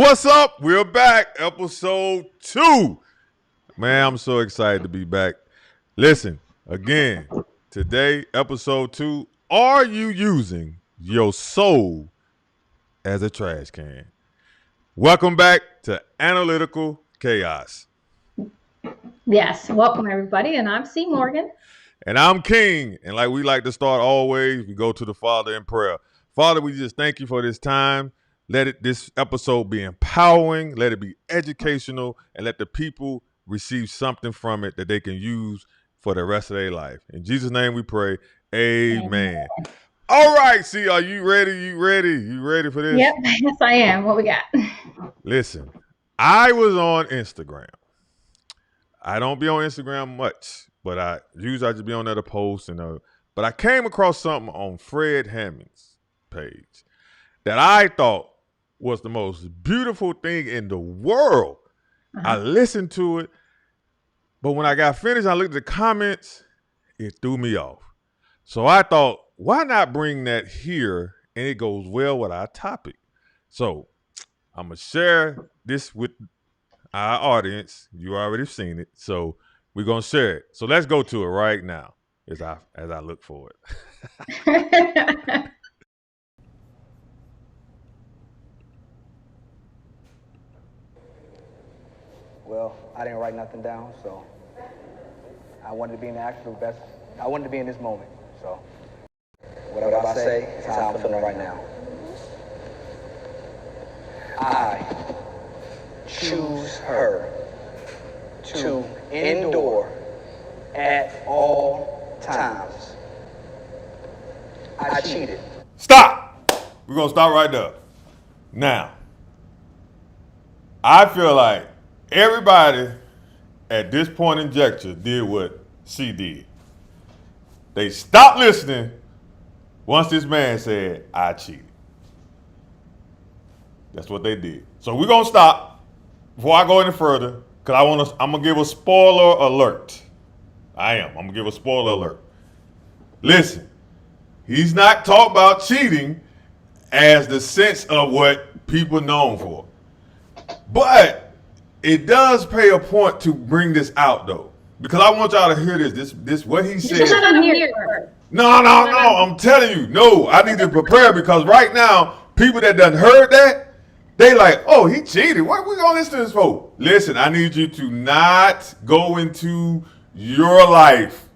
What's up? We're back. Episode 2. Man, I'm so excited to be back. Listen, again, today, episode 2. Are you using your soul as a trash can? Welcome back to Analytical Chaos. Yes, welcome everybody, and I'm C. Morgan. And I'm King. And like we like to start always, we go to the Father in prayer. Father, we just thank you for this time. Let this episode be empowering, let it be educational, and let the people receive something from it that they can use for the rest of their life. In Jesus' name we pray, amen. All right, C, are you ready? You ready for this? Yep, yes I am. What we got? Listen, I was on Instagram. I don't be on Instagram much, but I just be on there to post. But I came across something on Fred Hammond's page that I thought was the most beautiful thing in the world. I listened to it, but when I got finished, I looked at the comments, it threw me off. So I thought, why not bring that here, and it goes well with our topic. So I'm going to share this with our audience. You already seen it, so we're going to share it. So let's go to it right now as I look for it. Well, I didn't write nothing down, so I wanted to be in the actual best. I wanted to be in this moment, so whatever I say is how I'm feeling right now. I choose her to endure at all times. I cheated. Stop! We're going to stop right there. Now, I feel like everybody at this point in juncture did what she did. They stopped listening once this man said, I cheated. That's what they did. So we're going to stop before I go any further, because I'm going to give a spoiler alert. I'm going to give a spoiler alert. Listen, he's not talking about cheating as the sense of what people known for. But it does pay a point to bring this out, though, because I want y'all to hear this what he said. No, I'm telling you, no, I need to prepare, because right now, people that done heard that, they like, oh, he cheated. What are we going to listen to this for? Listen, I need you to not go into your life,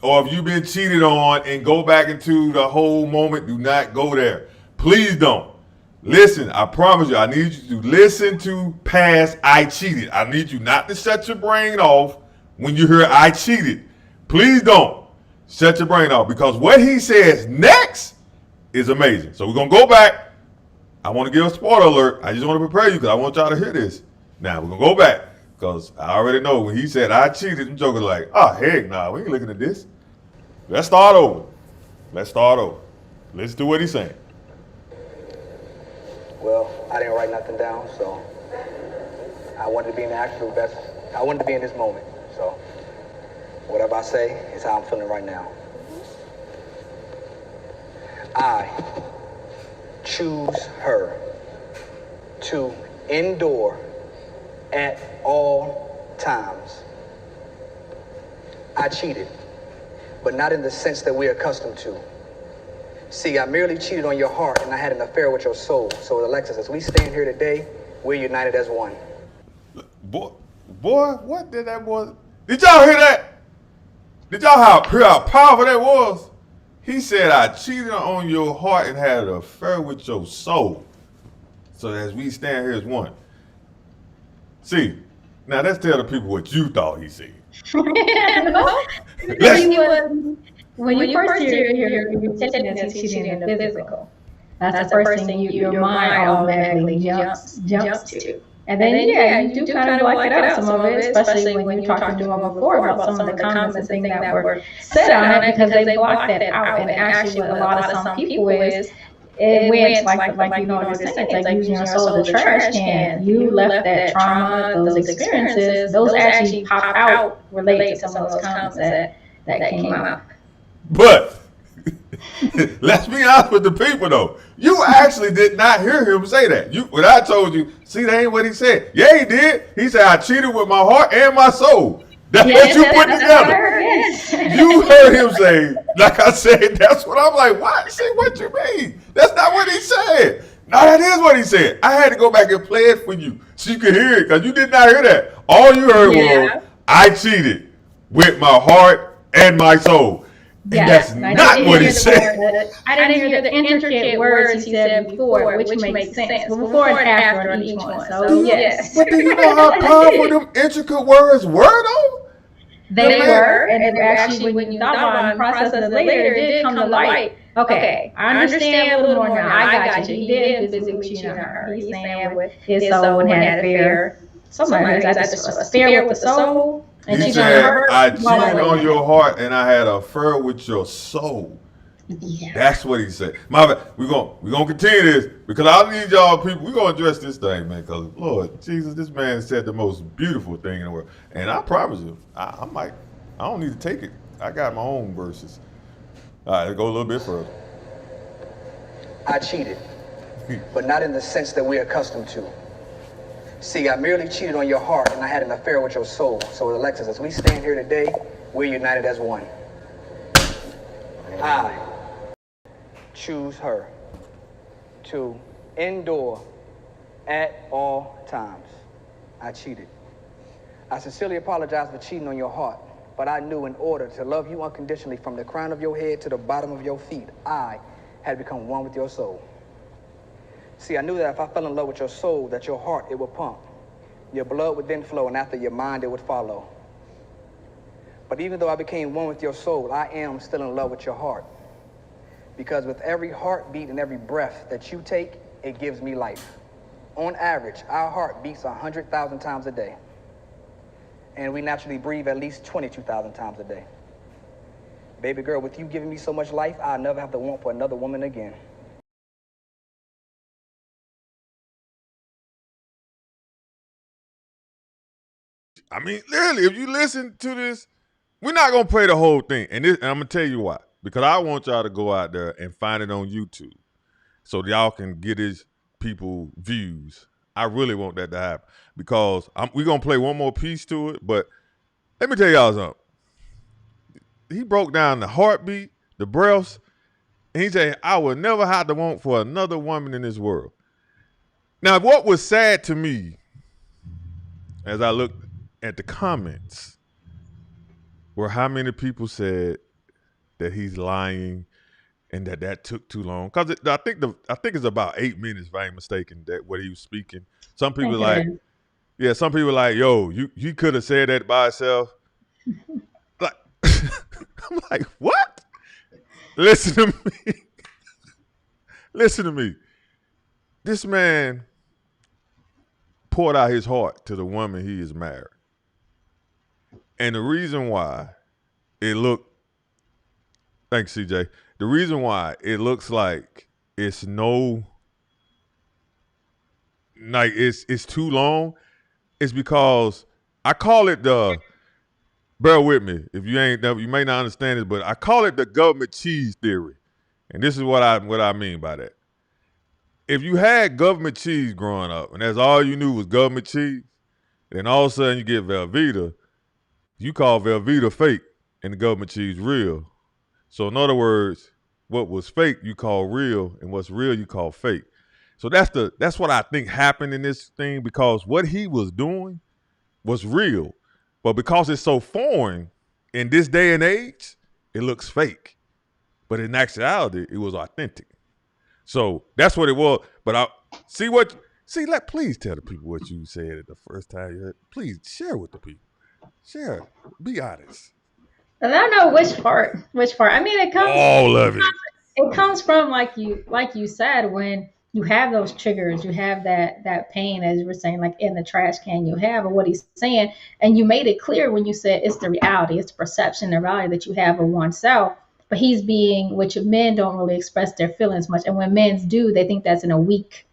or if you've been cheated on, and go back into the whole moment. Do not go there. Please don't. Listen, I promise you, I need you to listen to past I cheated. I need you not to shut your brain off when you hear I cheated. Please don't shut your brain off, because what he says next is amazing. So we're going to go back. I want to give a spoiler alert. I just want to prepare you, because I want y'all to hear this. Now, we're going to go back, because I already know when he said I cheated, them jokers like, oh, heck nah, we ain't looking at this. Let's start over. Let's do what he's saying. Well, I didn't write nothing down, so I wanted to be in the actual best. I wanted to be in this moment, so whatever I say is how I'm feeling right now. I choose her to endure at all times. I cheated, but not in the sense that we're accustomed to. See, I merely cheated on your heart, and I had an affair with your soul. So, Alexis, as we stand here today, we're united as one. Boy, what did that boy? Did y'all hear that? Did y'all hear how powerful that was? He said, I cheated on your heart and had an affair with your soul. So as we stand here as one. See, now let's tell the people what you thought he said. When you first hear your intention is cheating in the physical. That's the first thing your mind automatically jumps to. And then, you do kind of like it out, some of it, especially when you talked to them before about some of the comments and things that were said on it, because they blocked that out. And actually what a lot of some people is, it's like you know what you're saying, it's like using your soul as a trash can. You left that trauma, those experiences, those actually pop out related to some of those comments that came out. But Let's be honest with the people though. You actually did not hear him say that. When I told you, see, that ain't what he said. Yeah, he did. He said, I cheated with my heart and my soul. That's what you put together. Yes. You heard him say, like I said, that's what I'm like, what? See, what you mean? That's not what he said. No, that is what he said. I had to go back and play it for you so you could hear it because you did not hear that. All you heard was, I cheated with my heart and my soul. And that's not what he said. I didn't hear the intricate words he said before, which makes sense. Before and after on each one. So, yes. But do you know how powerful them intricate words were, though? They were, and actually, when you thought about it, process it later, it did come to light. Okay, I understand a little more now. I got you. He did physically cheat on her. He's saying with his soul and had an affair. Sometimes that's an affair with the soul. And he said, I cheated on your heart and I had an affair with your soul. Yeah. That's what he said. My bad. We're gonna continue this because I need y'all people. We're gonna address this thing, man. Because Lord Jesus, this man said the most beautiful thing in the world. And I promise you, I don't need to take it. I got my own verses. All right, let's go a little bit further. I cheated, but not in the sense that we're accustomed to. See, I merely cheated on your heart and I had an affair with your soul. So Alexis, as we stand here today, we're united as one. I choose her to endure at all times. I cheated. I sincerely apologize for cheating on your heart, but I knew in order to love you unconditionally from the crown of your head to the bottom of your feet, I had become one with your soul. See, I knew that if I fell in love with your soul, that your heart, it would pump. Your blood would then flow, and after your mind, it would follow. But even though I became one with your soul, I am still in love with your heart. Because with every heartbeat and every breath that you take, it gives me life. On average, our heart beats 100,000 times a day. And we naturally breathe at least 22,000 times a day. Baby girl, with you giving me so much life, I'll never have to want for another woman again. I mean, literally, if you listen to this, we're not going to play the whole thing. And I'm going to tell you why. Because I want y'all to go out there and find it on YouTube so y'all can get his people views. I really want that to happen. Because we're going to play one more piece to it. But let me tell y'all something. He broke down the heartbeat, the breaths, and he said, I will never have to want for another woman in this world. Now, what was sad to me as I looked at the comments were how many people said that he's lying and that took too long. Because I think it's about 8 minutes, if I ain't mistaken, that what he was speaking. Some people some people like, yo, you could have said that by itself. Like, I'm like, what? Listen to me. Listen to me. This man poured out his heart to the woman he is married. And the reason why thanks, CJ. The reason why it looks like it's it's too long is because I call it bear with me if you may not understand it, but I call it the government cheese theory. And this is what I mean by that. If you had government cheese growing up and that's all you knew was government cheese, then all of a sudden you get Velveeta, you call Velveeta fake and the government cheese real. So in other words, what was fake you call real, and what's real you call fake. So that's what I think happened in this thing, because what he was doing was real, but because it's so foreign in this day and age, it looks fake. But in actuality, it was authentic. So that's what it was. But please tell the people what you said at the first time you heard. Please share with the people. Share. Be honest. I don't know which part. I mean, it comes. All of it. It comes from like you said, when you have those triggers, you have that pain, as you were saying, like in the trash can, you have, or what he's saying, and you made it clear when you said it's the reality, it's the perception, the reality that you have of oneself. But he's being, which men don't really express their feelings much, and when men do, they think that's in a weak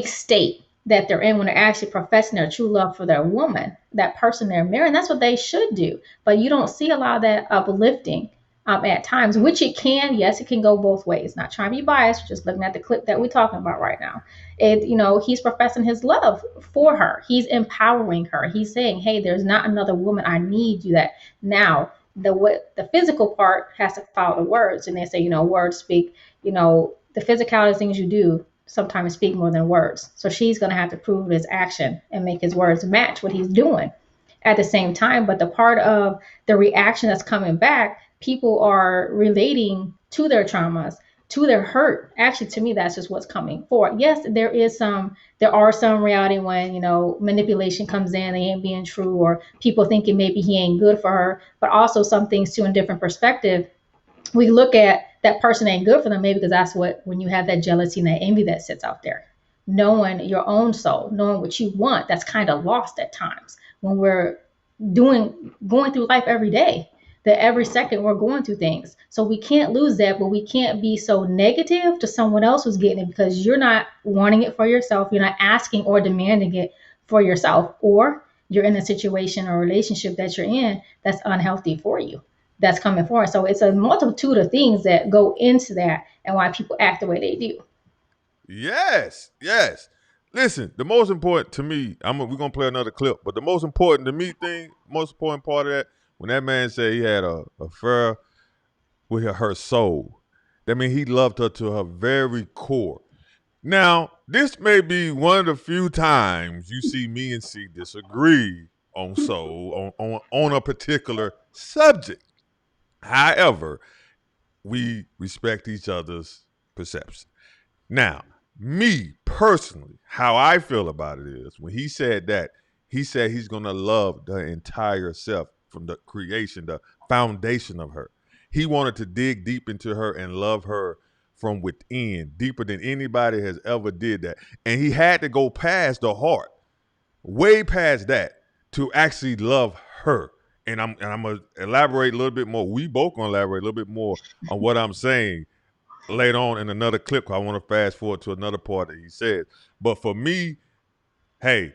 state that they're in when they're actually professing their true love for their woman, that person they're marrying. That's what they should do. But you don't see a lot of that uplifting at times, which it can, yes, it can go both ways. Not trying to be biased, just looking at the clip that we're talking about right now. He's professing his love for her. He's empowering her. He's saying, hey, there's not another woman. I need you. That now the physical part has to follow the words. And they say, words speak, the physicality things you do sometimes speak more than words. So she's going to have to prove his action and make his words match what he's doing at the same time. But the part of the reaction that's coming back, people are relating to their traumas, to their hurt. Actually, to me, that's just what's coming forward. Yes, there are some reality when, manipulation comes in, they ain't being true, or people thinking maybe he ain't good for her, but also some things too in different perspective. We look at that person ain't good for them, maybe because that's when you have that jealousy and that envy that sits out there. Knowing your own soul, knowing what you want, that's kind of lost at times when we're going through life every day. That every second we're going through things. So we can't lose that, but we can't be so negative to someone else who's getting it because you're not wanting it for yourself. You're not asking or demanding it for yourself, or you're in a situation or relationship that you're in that's unhealthy for you, that's coming forward. So it's a multitude of things that go into that and why people act the way they do. Yes, yes. Listen, the most important to me, we're gonna play another clip, but the most important to me most important part of that, when that man said he had a affair with her soul, that means he loved her to her very core. Now, this may be one of the few times you see me and C disagree on soul, on a particular subject. However, we respect each other's perception. Now, me personally, how I feel about it is when he said that, he said he's going to love the entire self from the creation, the foundation of her. He wanted to dig deep into her and love her from within, deeper than anybody has ever did that. And he had to go past the heart, way past that, to actually love her. And I'm gonna elaborate a little bit more. We both gonna elaborate a little bit more on what I'm saying later on in another clip. I want to fast forward to another part that he said. But for me, hey,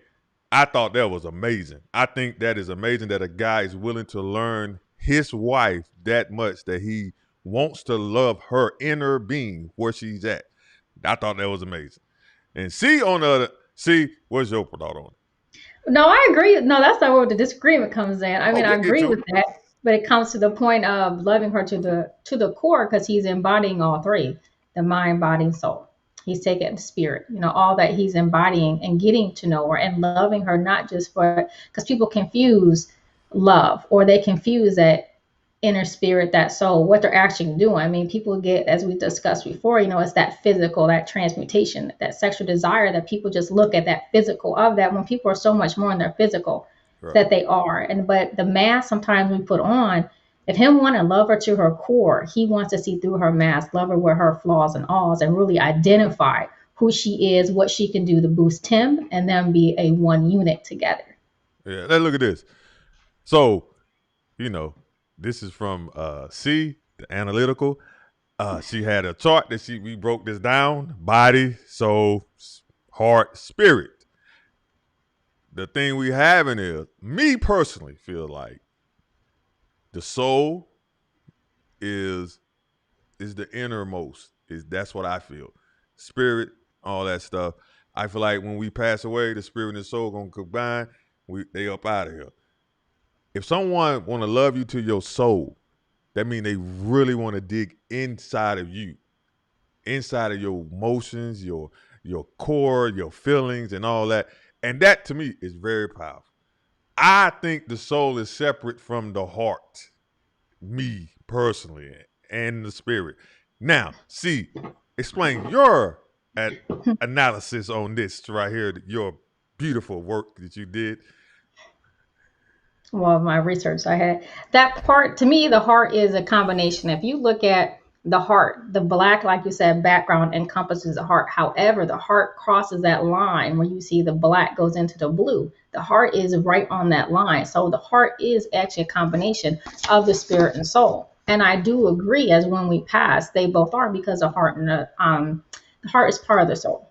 I thought that was amazing. I think that is amazing that a guy is willing to learn his wife that much that he wants to love her inner being where she's at. I thought that was amazing. And where's your thought on it? No, I agree. No, that's not where the disagreement comes in. I mean, I We'll get agree to with it. that, but it comes to the point of loving her to the core because he's embodying all three: the mind, body, and soul. He's taking the spirit, all that he's embodying and getting to know her and loving her, not just because people confuse love, or they confuse that inner spirit, that soul, what they're actually doing. I mean, people get, as we discussed before, it's that physical, that transmutation, that sexual desire, that people just look at that physical of that, when people are so much more in their physical Right. that they are. But the mask sometimes we put on, if him want to love her to her core, he wants to see through her mask, love her with her flaws and alls, and really identify who she is, what she can do to boost him, and then be a one unit together. Yeah, look at this. So, this is from C, the analytical. She had a chart that we broke this down: body, soul, heart, spirit. The thing we having is, me personally feel like the soul is the innermost. That's what I feel. Spirit, all that stuff. I feel like when we pass away, the spirit and the soul gonna combine. They up out of here. If someone want to love you to your soul, that means they really want to dig inside of you, inside of your emotions, your core, your feelings, and all that. And that to me is very powerful. I think the soul is separate from the heart, me personally, and the spirit. Now, see, explain your analysis on this right here, your beautiful work that you did. Well, my research I had that part. To me, the heart is a combination. If you look at the heart, the black, like you said, background encompasses the heart. However, the heart crosses that line where you see the black goes into the blue. The heart is right on that line. So the heart is actually a combination of the spirit and soul. And I do agree, as when we pass, they both are, because the heart and the heart is part of the soul.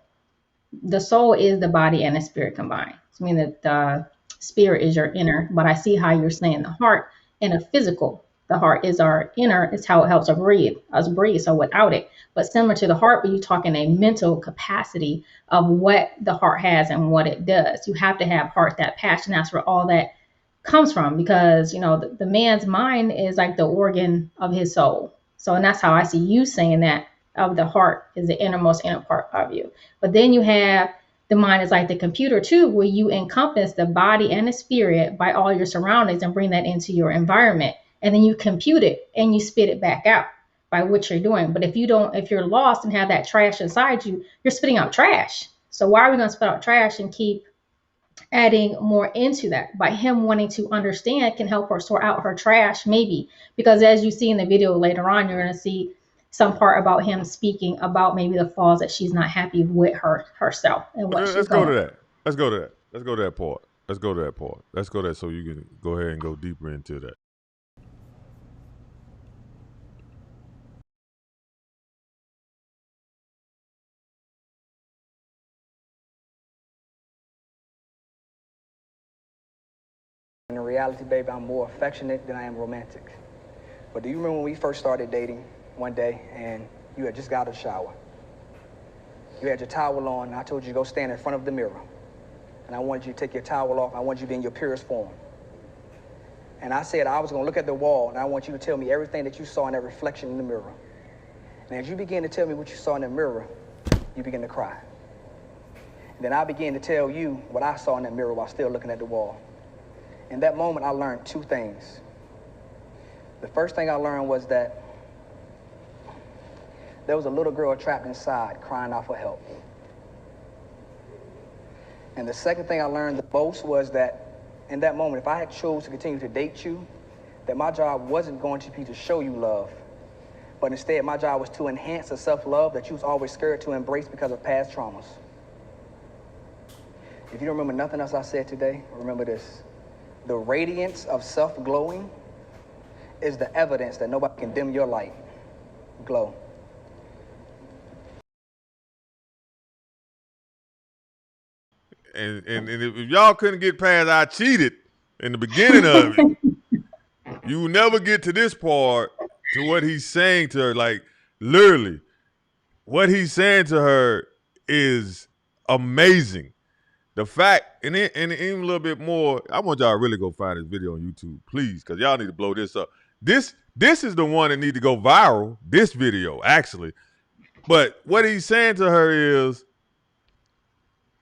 The soul is the body and the spirit combined. I mean that the spirit is your inner, but I see how you're saying the heart in a physical The heart is our inner, it's how it helps us breathe. So without it, but similar to the heart, but you talk in a mental capacity of what the heart has and what it does. You have to have heart, that passion. That's where all that comes from, because the man's mind is like the organ of his soul. So, and that's how I see you saying that, of the heart is the innermost inner part of you. But then you have the mind is like the computer too, where you encompass the body and the spirit by all your surroundings and bring that into your environment, and then you compute it and you spit it back out by what you're doing. But if you're lost and have that trash inside you, you're spitting out trash. So why are we going to spit out trash and keep adding more into that? By him wanting to understand can help her sort out her trash, maybe, because as you see in the video later on, you're going to see some part about him speaking about maybe the flaws that she's not happy with herself and what she's going. Let's go to that. Let's go to that part. Let's go to that part. Let's go there so you can go ahead and go deeper into that. In reality, baby, I'm more affectionate than I am romantic. But do you remember when we first started dating one day and you had just got out of the shower? You had your towel on and I told you to go stand in front of the mirror. And I wanted you to take your towel off. I wanted you to be in your purest form. And I said I was going to look at the wall and I want you to tell me everything that you saw in that reflection in the mirror. And as you began to tell me what you saw in the mirror, you began to cry. And then I began to tell you what I saw in that mirror while still looking at the wall. In that moment, I learned two things. The first thing I learned was that there was a little girl trapped inside crying out for help. And the second thing I learned the most was that in that moment, if I had chose to continue to date you, that my job wasn't going to be to show you love, but instead my job was to enhance the self-love that you was always scared to embrace because of past traumas. If you don't remember nothing else I said today, remember this. The radiance of self-glowing is the evidence that nobody can dim your light. Glow. And if y'all couldn't get past I cheated in the beginning of it, you will never get to this part, to what he's saying to her. Like, literally, what he's saying to her is amazing. The fact, and even a little bit more, I want y'all to really go find this video on YouTube, please, because y'all need to blow this up. This is the one that need to go viral, this video, actually. But what he's saying to her is,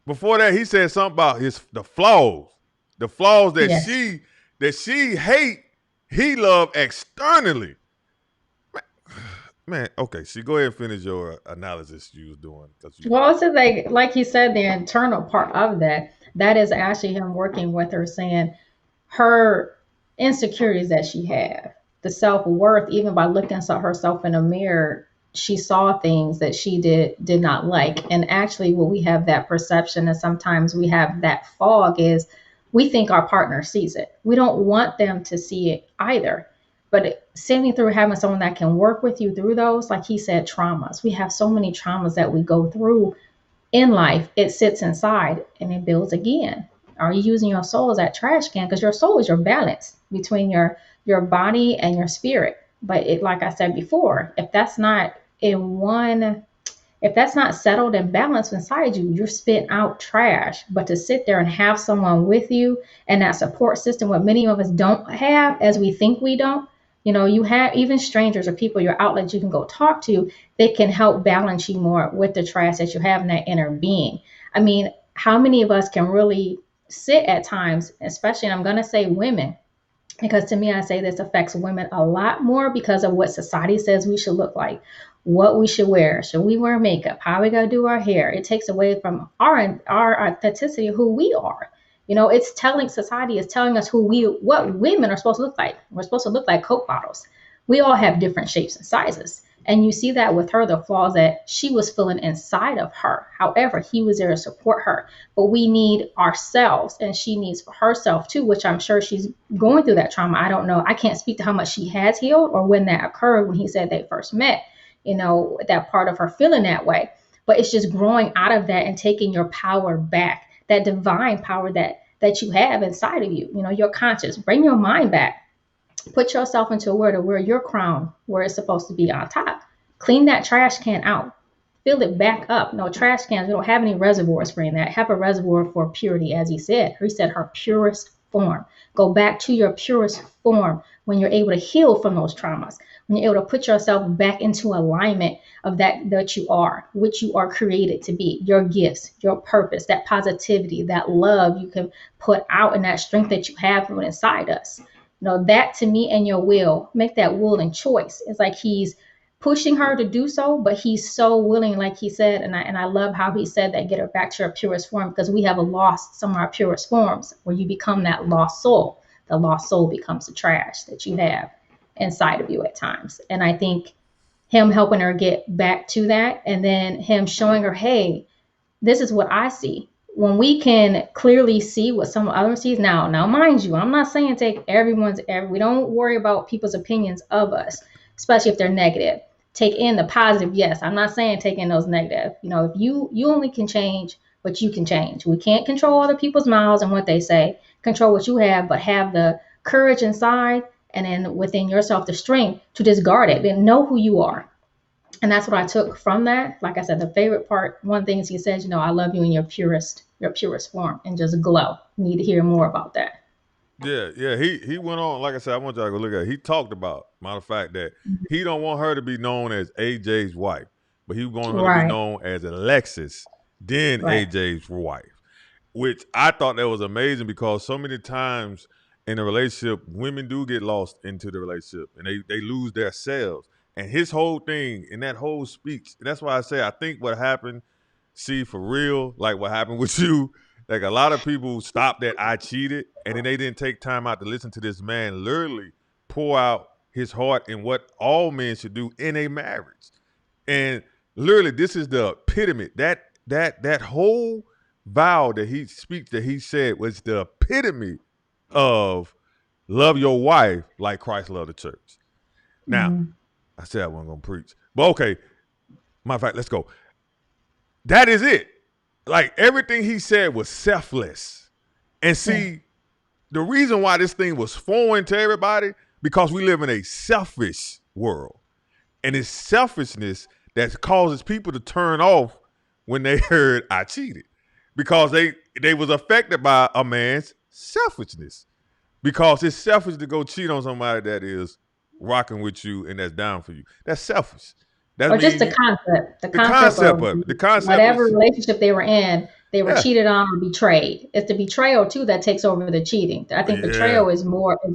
before that, he said something about the flaws that Yes. she hate, he love externally. Man, okay, so go ahead and finish your analysis you was doing. Well, it's like he said, the internal part of that is actually him working with her, saying her insecurities that she had, the self-worth, even by looking at herself in a mirror, she saw things that she did not like. And actually what we have that perception, and sometimes we have that fog, is we think our partner sees it. We don't want them to see it either. But sitting through having someone that can work with you through those, like he said, traumas. We have so many traumas that we go through in life. It sits inside and it builds again. Are you using your soul as that trash can? Because your soul is your balance between your body and your spirit. But it, like I said before, if that's not settled and balanced inside you, you're spitting out trash. But to sit there and have someone with you and that support system, what many of us don't have, as we think we don't, you have even strangers or people, your outlets you can go talk to, they can help balance you more with the trash that you have in that inner being. I mean, how many of us can really sit at times, especially, and I'm going to say women, because to me, I say this affects women a lot more because of what society says we should look like, what we should wear. Should we wear makeup? How we gotta do our hair? It takes away from our authenticity of who we are. Society is telling us what women are supposed to look like. We're supposed to look like Coke bottles. We all have different shapes and sizes. And you see that with her, the flaws that she was feeling inside of her. However, he was there to support her. But we need ourselves, and she needs herself too, which I'm sure she's going through that trauma. I don't know. I can't speak to how much she has healed or when that occurred, when he said they first met, that part of her feeling that way. But it's just growing out of that and taking your power back, that divine power that you have inside of you, your conscious. Bring your mind back. Put yourself into a world where your crown, where it's supposed to be on top. Clean that trash can out. Fill it back up. No trash cans. We don't have any reservoirs for that. Have a reservoir for purity, as he said. He said her purest form. Go back to your purest form when you're able to heal from those traumas. When you're able to put yourself back into alignment of that you are, which you are created to be, your gifts, your purpose, that positivity, that love you can put out, and that strength that you have from inside us. That to me, and your will, make that will and choice. It's like he's pushing her to do so, but he's so willing, like he said, and I love how he said that, get her back to her purest form, because we have lost some of our purest forms where you become that lost soul. The lost soul becomes the trash that you have inside of you at times. And I think him helping her get back to that, and then him showing her, hey, this is what I see. When we can clearly see what someone else sees, now mind you, I'm not saying take we don't worry about people's opinions of us, especially if they're negative. Take in the positive, yes. I'm not saying take in those negative. If you only can change what you can change. We can't control other people's mouths and what they say. Control what you have, but have the courage inside, and then within yourself the strength to discard it and know who you are. And that's what I took from that. Like I said, the favorite part, one thing is he says, I love you in your purest form, and just glow. Need to hear more about that. Yeah. He went on, like I said, I want y'all to go look at it. He talked about, matter of fact, that he don't want her to be known as AJ's wife, but he wants her to be known as Alexis, then AJ's wife, which I thought that was amazing, because so many times in a relationship, women do get lost into the relationship and they lose their selves. And his whole thing in that whole speech, and that's why I say I think what happened, see, for real, like what happened with you, like a lot of people stopped at I cheated, and then they didn't take time out to listen to this man literally pour out his heart in what all men should do in a marriage. And literally, this is the epitome. That whole vow that he said was the epitome of love your wife like Christ loved the church. Now, I said I wasn't going to preach. But okay, matter of fact, let's go. That is it. Like, everything he said was selfless. And see, the reason why this thing was foreign to everybody, because we live in a selfish world. And it's selfishness that causes people to turn off when they heard I cheated. Because they was affected by a man's selfishness. Because it's selfish to go cheat on somebody that is rocking with you and that's down for you. That's selfish. Or just the concept. The concept of the concept whatever relationship they were in, they were cheated on or betrayed. It's the betrayal too that takes over the cheating. I think betrayal is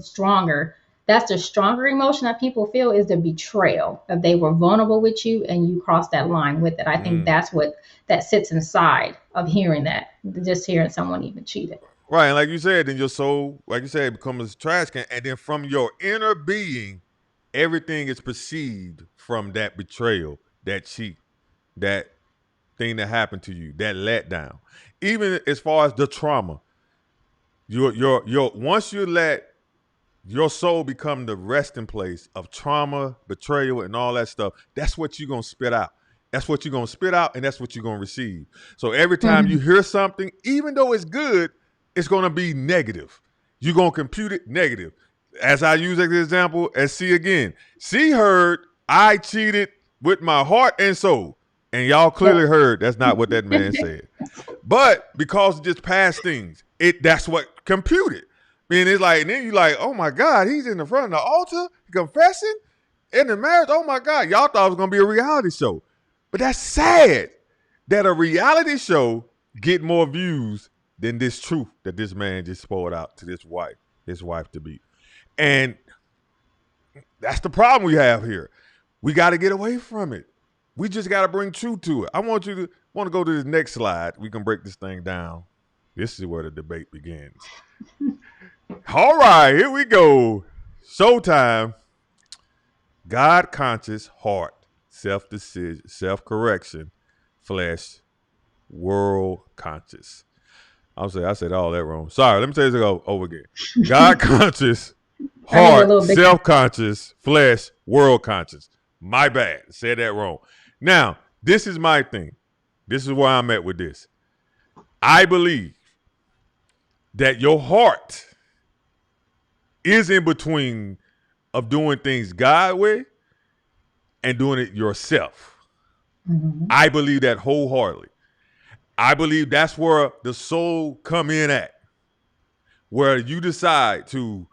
stronger. That's the stronger emotion that people feel, is the betrayal. If they were vulnerable with you and you crossed that line with it. I think that's what that sits inside of hearing that. Just hearing someone even cheated. Right, and like you said, then your soul, like you said, becomes a trash can, and then from your inner being, everything is perceived from that betrayal, that cheat, that thing that happened to you, that letdown. Even as far as the trauma, once you let your soul become the resting place of trauma, betrayal, and all that stuff, that's what you're going to spit out. That's what you're going to spit out, and that's what you're going to receive. So every time you hear something, even though it's good, it's going to be negative. You're going to compute it negative. As I use as an example, as C again. C heard, I cheated with my heart and soul. And y'all clearly heard that's not what that man said. But because of just past things, that's what computed. And it's like, and then you're like, oh my God, he's in the front of the altar confessing in the marriage. Oh my God, y'all thought it was going to be a reality show. But that's sad that a reality show get more views than this truth that this man just poured out to his wife to be. And that's the problem we have here. We got to get away from it. We just got to bring truth to it. I want to go to the next slide. We can break this thing down. This is where the debate begins. All right, here we go. Showtime. God conscious heart, self-decision, self-correction, flesh, world conscious. I said all that wrong. Sorry, let me say this over again. God conscious, heart, self-conscious, flesh, world conscious. My bad. Said that wrong. Now, this is my thing. This is where I'm at with this. I believe that your heart is in between of doing things God way and doing it yourself. Mm-hmm. I believe that wholeheartedly. I believe that's where the soul come in at, where you decide to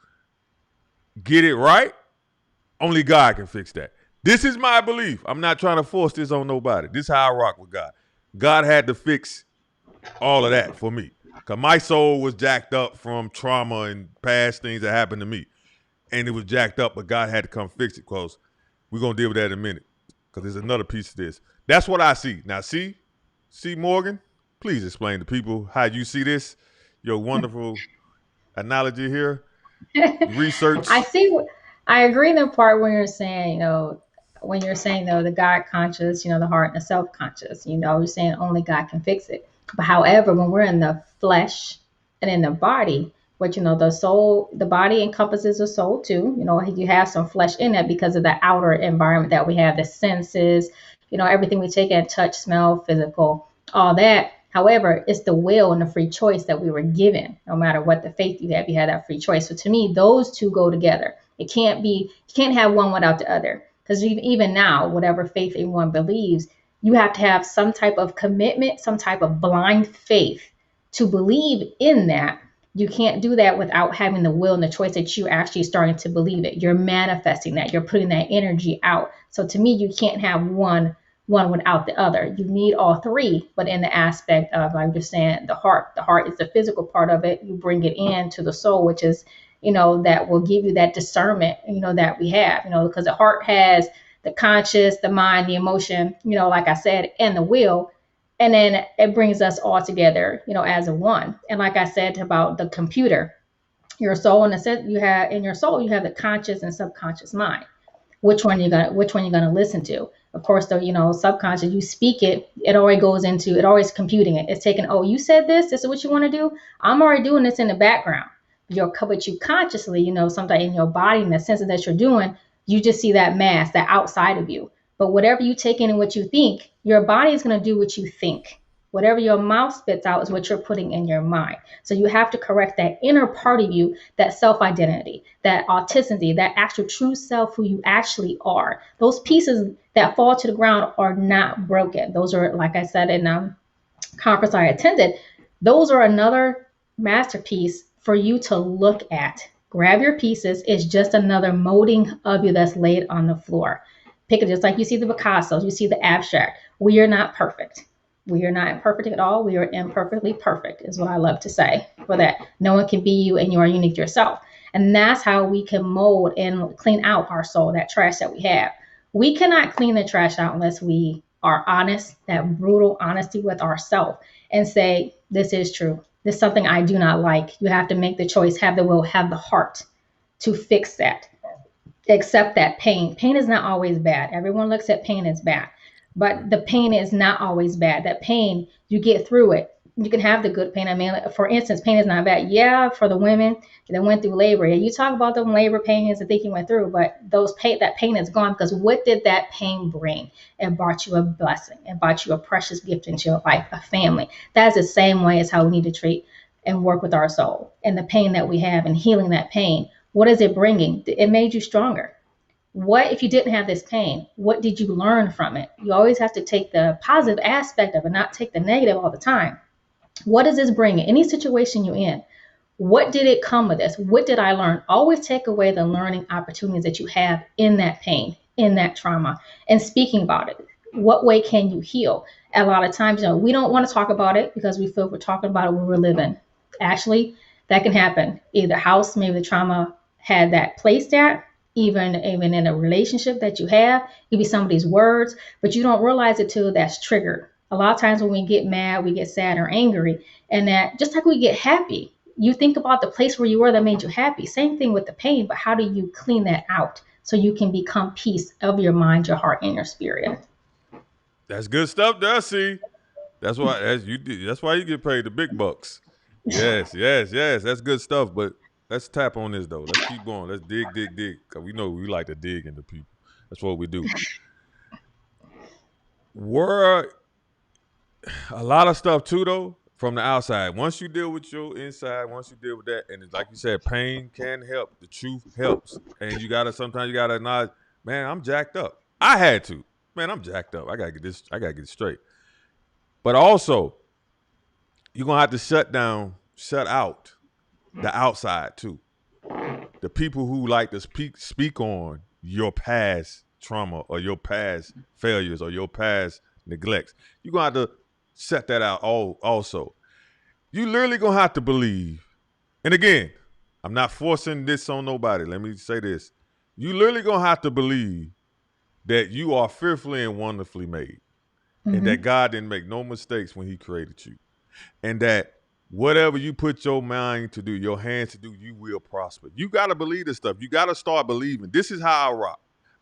get it right. Only God can fix that. This is my belief. I'm not trying to force this on nobody. This is how I rock with God. God had to fix all of that for me, because my soul was jacked up from trauma and past things that happened to me. And it was jacked up, but God had to come fix it, because we're going to deal with that in a minute, because there's another piece of this. That's what I see. Now, C. Morgan, please explain to people how you see this, your wonderful analogy here, I research. see. I agree in the part when you're saying, when you're saying though the God conscious, the heart and the self conscious, you're saying only God can fix it. But however, when we're in the flesh and in the body, which the soul, the body encompasses the soul too. You have some flesh in it because of the outer environment that we have, the senses, everything we take in, touch, smell, physical, all that. However, it's the will and the free choice that we were given. No matter what the faith you have that free choice. So to me, those two go together. It can't be, you can't have one without the other. Because even now, whatever faith anyone believes, you have to have some type of commitment, some type of blind faith to believe in that. You can't do that without having the will and the choice that you're actually starting to believe it. You're manifesting that. You're putting that energy out. So to me, you can't have one without the other. You need all three, but in the aspect of, like you're saying, the heart. The heart is the physical part of it. You bring it into the soul, which is, that will give you that discernment, that we have, because the heart has the conscious, the mind, the emotion, like I said, and the will. And then it brings us all together, as a one. And like I said about the computer, your soul, in a sense, you have in your soul, you have the conscious and subconscious mind. Which one you're gonna listen to? Of course, the subconscious, you speak it, it always computing it. It's taking, oh, you said this is what you want to do. I'm already doing this in the background. But you consciously, sometimes in your body, in the sense that you're doing, you just see that mass, that outside of you. But whatever you take in and what you think, your body is going to do what you think. Whatever your mouth spits out is what you're putting in your mind. So you have to correct that inner part of you, that self-identity, that authenticity, that actual true self, who you actually are. Those pieces that fall to the ground are not broken. Those are, like I said in conference I attended, those are another masterpiece for you to look at. Grab your pieces. It's just another molding of you that's laid on the floor. Pick it, just like you see the Picassos, you see the abstract. We are not perfect. We are not perfect at all. We are imperfectly perfect, is what I love to say. For that, no one can be you, and you are unique to yourself. And that's how we can mold and clean out our soul, that trash that we have. We cannot clean the trash out unless we are honest, that brutal honesty with ourselves, and say, this is true. This is something I do not like. You have to make the choice, have the will, have the heart to fix that. Accept that pain. Pain is not always bad. Everyone looks at pain as bad, but the pain is not always bad. That pain, you get through it. You can have the good pain. I mean, for instance, pain is not bad. Yeah, for the women that went through labor. Yeah, you talk about them labor pains and think you went through, but that pain is gone, because what did that pain bring? It brought you a blessing. It brought you a precious gift into your life, a family. That's the same way as how we need to treat and work with our soul and the pain that we have and healing that pain. What is it bringing? It made you stronger. What if you didn't have this pain? What did you learn from it? You always have to take the positive aspect of it, not take the negative all the time. What does this bring? Any situation you're in, what did it come with this? What did I learn? Always take away the learning opportunities that you have in that pain, in that trauma, and speaking about it. What way can you heal? A lot of times, we don't want to talk about it because we feel we're talking about it when we're living. Actually, that can happen. Either house, maybe the trauma had that placed at, even in a relationship that you have, it could be somebody's words, but you don't realize it till that's triggered. A lot of times when we get mad, we get sad or angry, and that just like we get happy, you think about the place where you were that made you happy. Same thing with the pain, but how do you clean that out so you can become peace of your mind, your heart, and your spirit? That's good stuff, Darcy. That's why that's why you get paid the big bucks. Yes. That's good stuff. But let's tap on this though. Let's keep going. Let's dig. Cause we know we like to dig into people. That's what we do. Were a lot of stuff too though. from the outside. Once you deal with your inside, once you deal with that, and it's like you said, pain can help. The truth helps, and sometimes you gotta acknowledge, man, I'm jacked up. I had to, man, I'm jacked up. I gotta get this. I gotta get it straight. But also, you're gonna have to shut out the outside too. The people who like to speak on your past trauma or your past failures or your past neglects. You're gonna have to shut that out also. You literally gonna have to believe. And again, I'm not forcing this on nobody. Let me say this. You literally gonna have to believe that you are fearfully and wonderfully made. And that God didn't make no mistakes when he created you. And that whatever you put your mind to do, your hands to do, you will prosper. You got to believe this stuff. You got to start believing. This is how I rock.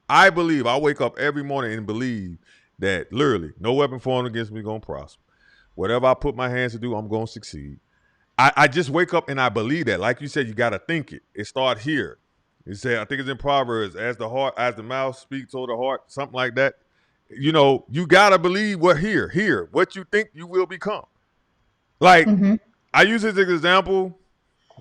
I believe. I wake up every morning and believe that literally no weapon formed against me going to prosper. Whatever I put my hands to do, I'm going to succeed. I just wake up and I believe that. Like you said, you got to think it. It starts here. It said, I think it's in Proverbs, as the mouth speaks, so the heart, something like that. You know, you got to believe what you think you will become. Like, I use this as an example.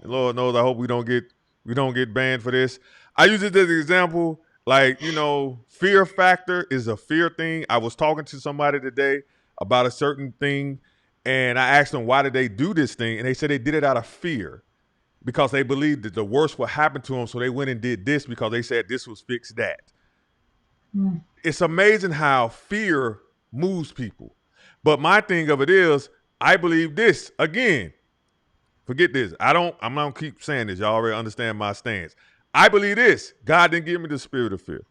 Lord knows, I hope we don't get banned for this. I use it as an example. Like, you know, fear factor is a fear thing. I was talking to somebody today about a certain thing, and I asked them why did they do this thing, and they said they did it out of fear because they believed that the worst would happen to them, so they went and did this because they said this was fix that. It's amazing how fear moves people. But my thing of it is, I believe this. Again, forget this. I'm not going to keep saying this. Y'all already understand my stance. I believe this. God didn't give me the spirit of fear.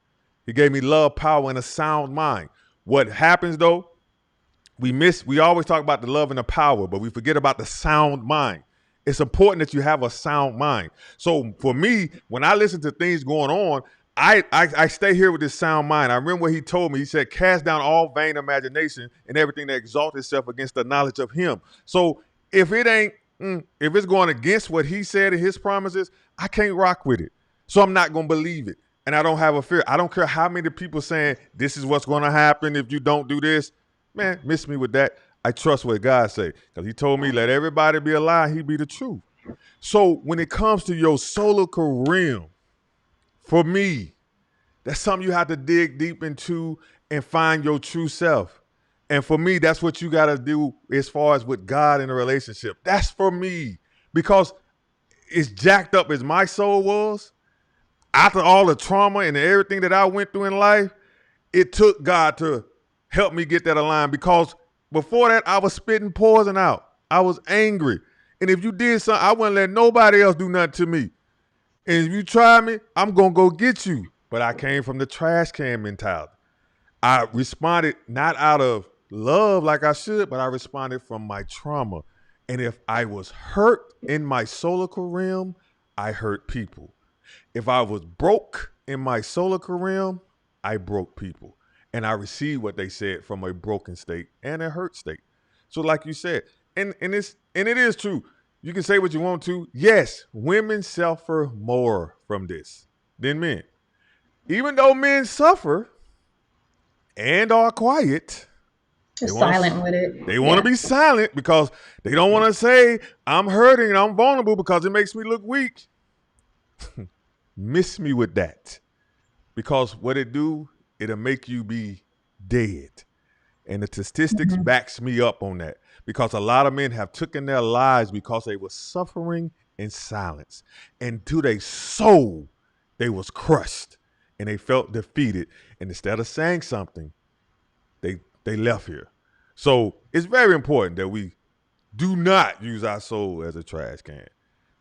He gave me love, power, and a sound mind. What happens, though, we always talk about the love and the power, but we forget about the sound mind. It's important that you have a sound mind. So for me, when I listen to things going on, I stay here with this sound mind. I remember what he told me. He said, cast down all vain imagination and everything that exalts itself against the knowledge of him. So if it's going against what he said and his promises, I can't rock with it. So I'm not going to believe it. And I don't have a fear. I don't care how many people saying this is what's going to happen if you don't do this. Man, miss me with that. I trust what God say. Because he told me, let everybody be a lie. He be the truth. So when it comes to your solar realm, for me, that's something you have to dig deep into and find your true self. And for me, that's what you got to do as far as with God in a relationship. That's for me. Because as jacked up as my soul was, after all the trauma and everything that I went through in life, it took God to help me get that aligned. Because before that, I was spitting poison out. I was angry. And if you did something, I wouldn't let nobody else do nothing to me. And if you try me, I'm going to go get you. But I came from the trash can mentality. I responded not out of love like I should, but I responded from my trauma. And if I was hurt in my solar realm, I hurt people. If I was broke in my solar realm, I broke people. And I received what they said from a broken state and a hurt state. So like you said, and it is true. You can say what you want to. Yes, women suffer more from this than men. Even though men suffer and are quiet, silent with it. They want to be silent because they don't want to say, I'm hurting and I'm vulnerable because it makes me look weak. Miss me with that. Because what it do, it'll make you be dead. And the statistics backs me up on that. Because a lot of men have taken their lives because they were suffering in silence. And to their soul, they was crushed. And they felt defeated. And instead of saying something, they left here. So it's very important that we do not use our soul as a trash can.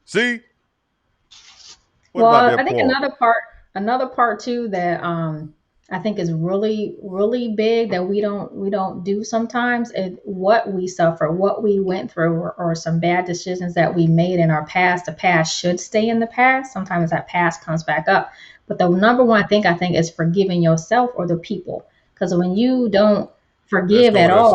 See? Well, I think another part too that I think is really, really big that we don't do sometimes is what we suffer, what we went through, or some bad decisions that we made in our past. The past should stay in the past. Sometimes that past comes back up. But the number one thing I think is forgiving yourself or the people. Because when you don't forgive at all,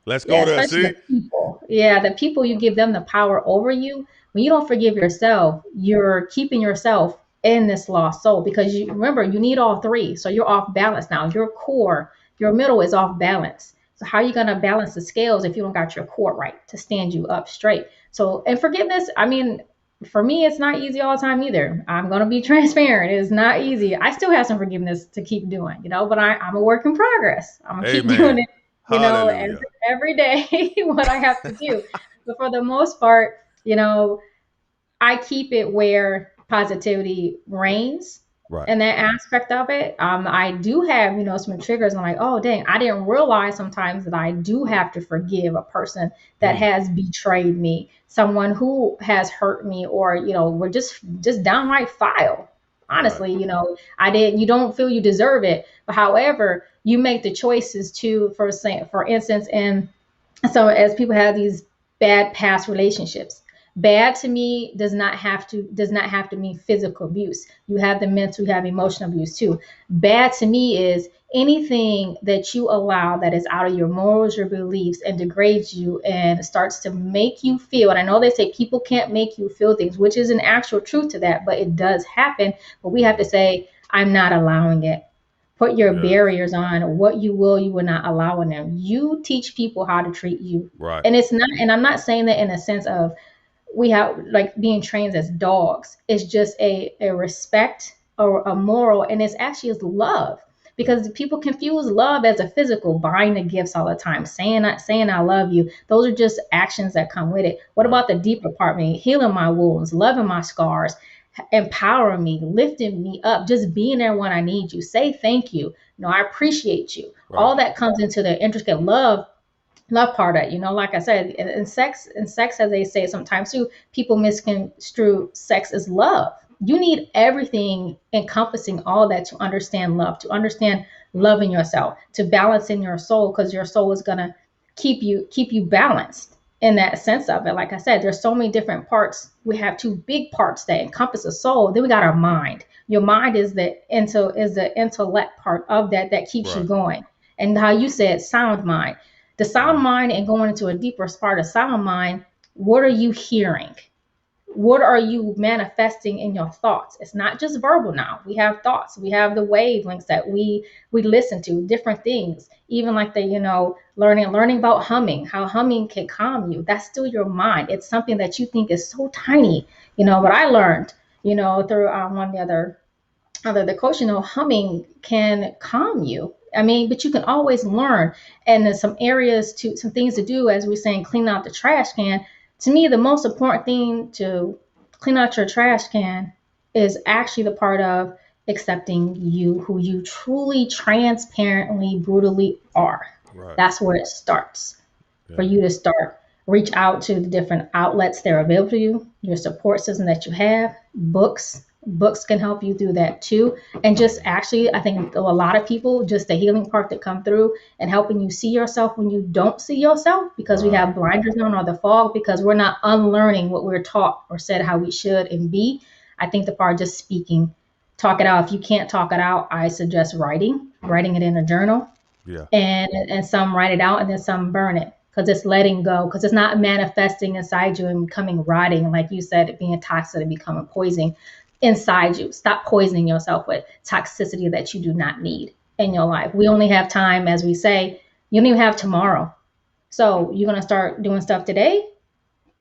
let's go there, see? The people. Yeah, the people, you give them the power over you. When you don't forgive yourself, you're keeping yourself in this lost soul, because remember, you need all three. So you're off balance now. Your core, your middle is off balance. So how are you going to balance the scales if you don't got your core right to stand you up straight? So, and forgiveness, I mean, for me, it's not easy all the time either. I'm going to be transparent. It's not easy. I still have some forgiveness to keep doing, but I'm a work in progress. I'm going to keep doing Amen. it, Hallelujah. every day, what I have to do. But for the most part, I keep it where positivity reigns Right. in that aspect of it. I do have, some triggers. I'm like, oh, dang, I didn't realize sometimes that I do have to forgive a person that has betrayed me, someone who has hurt me, or, we're just downright foul. Right. Honestly, you don't feel you deserve it. But however, you make the choices to, for instance, and so as people have these bad past relationships, bad to me does not have to mean physical abuse. You have the mental, you have emotional abuse too. Bad to me is anything that you allow that is out of your morals, your beliefs, and degrades you and starts to make you feel. And I know they say people can't make you feel things, which is an actual truth to that, but it does happen. But we have to say, I'm not allowing it. Put your Yes. barriers on. What you will not allow in them. You teach people how to treat you. Right. And it's not, and I'm not saying that in a sense of we have like being trained as dogs. It's just a respect or a moral, and it's actually is love. Because people confuse love as a physical, buying the gifts all the time, saying I love you. Those are just actions that come with it. What Right. about the deeper part, me healing my wounds, loving my scars, empowering me, lifting me up, just being there when I need you. Say thank you. No, I appreciate you. Right. All that comes into the intricate love part of it. Like I said, in sex, as they say sometimes too, people misconstrue sex as love. You need everything encompassing all that to understand love, to understand loving yourself, to balance in your soul, because your soul is gonna keep you balanced in that sense of it. Like I said, there's so many different parts. We have two big parts that encompass the soul. Then we got our mind. Your mind is the intellect part of that keeps you Right. going. And how you said sound mind. The sound Mhm. mind, and going into a deeper part of sound mind, what are you hearing? What are you manifesting in your thoughts? It's not just verbal now. We have thoughts. We have the wavelengths that we listen to, different things. Even like the, learning about humming, how humming can calm you. That's still your mind. It's something that you think is so tiny. What I learned, through one of the coach, humming can calm you. I mean, but you can always learn. And there's some things to do, as we're saying, clean out the trash can. To me, the most important thing to clean out your trash can is actually the part of accepting you, who you truly, transparently, brutally are. Right. That's where it starts. For Yeah. you to start, reach out to the different outlets that are available to you, your support system that you have, books can help you through that too. And just actually, I think a lot of people, just the healing part that come through and helping you see yourself when you don't see yourself, because we Right. have blinders on, or the fog, because we're not unlearning what we're taught or said how we should and be. I think the part just speaking, talk it out. If you can't talk it out, I suggest writing it in a journal, Yeah. and some write it out, and then some burn it, because it's letting go, because it's not manifesting inside you and becoming rotting, like you said, it being toxic and becoming poison inside you. Stop poisoning yourself with toxicity that you do not need in your life. We only have time, as we say. You don't even have tomorrow. So you're going to start doing stuff today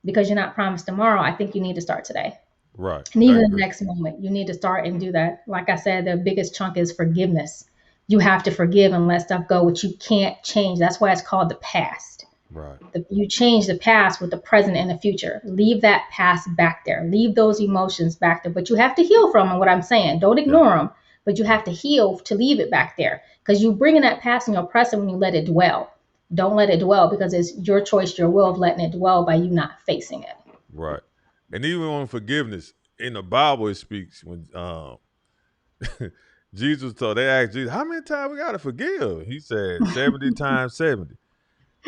because you're not promised tomorrow. I think you need to start today. Right. And I even the agree. next moment, you need to start and do that. Like I said, the biggest chunk is forgiveness. You have to forgive and let stuff go, which you can't change. That's why it's called the past. Right. You change the past with the present and the future. Leave that past back there. Leave those emotions back there. But you have to heal from them, what I'm saying. Don't Yeah. ignore them, but you have to heal to leave it back there. Because you bring in that past in your present when you let it dwell. Don't let it dwell, because it's your choice, your will of letting it dwell by you not facing it. Right. And even on forgiveness, in the Bible it speaks when they asked Jesus, how many times we gotta forgive? He said 70 times 70.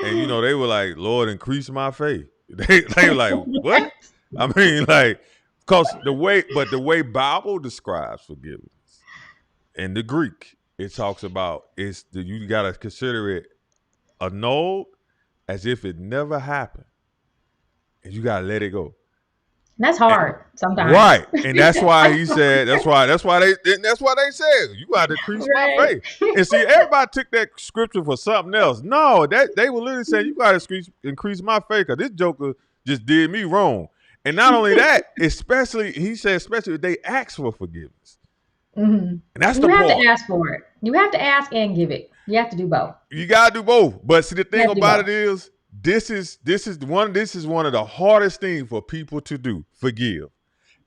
And they were like, Lord, increase my faith. They were like, what? I mean, like, because the way Bible describes forgiveness in the Greek, it talks about you gotta consider it annulled as if it never happened. And you gotta let it go. That's hard sometimes. Right. And that's why he said, that's why they said, you got to increase my Right. faith. And see, everybody took that scripture for something else. No, that they were literally saying, you got to increase my faith, because this joker just did me wrong. And not only that, especially if they ask for forgiveness. Mm-hmm. And that's You the have part. to ask for it. You have to ask and give it. You have to do both. You gotta do both. But see, the thing You have to do about both. it is, this is one of the hardest things for people to do. Forgive.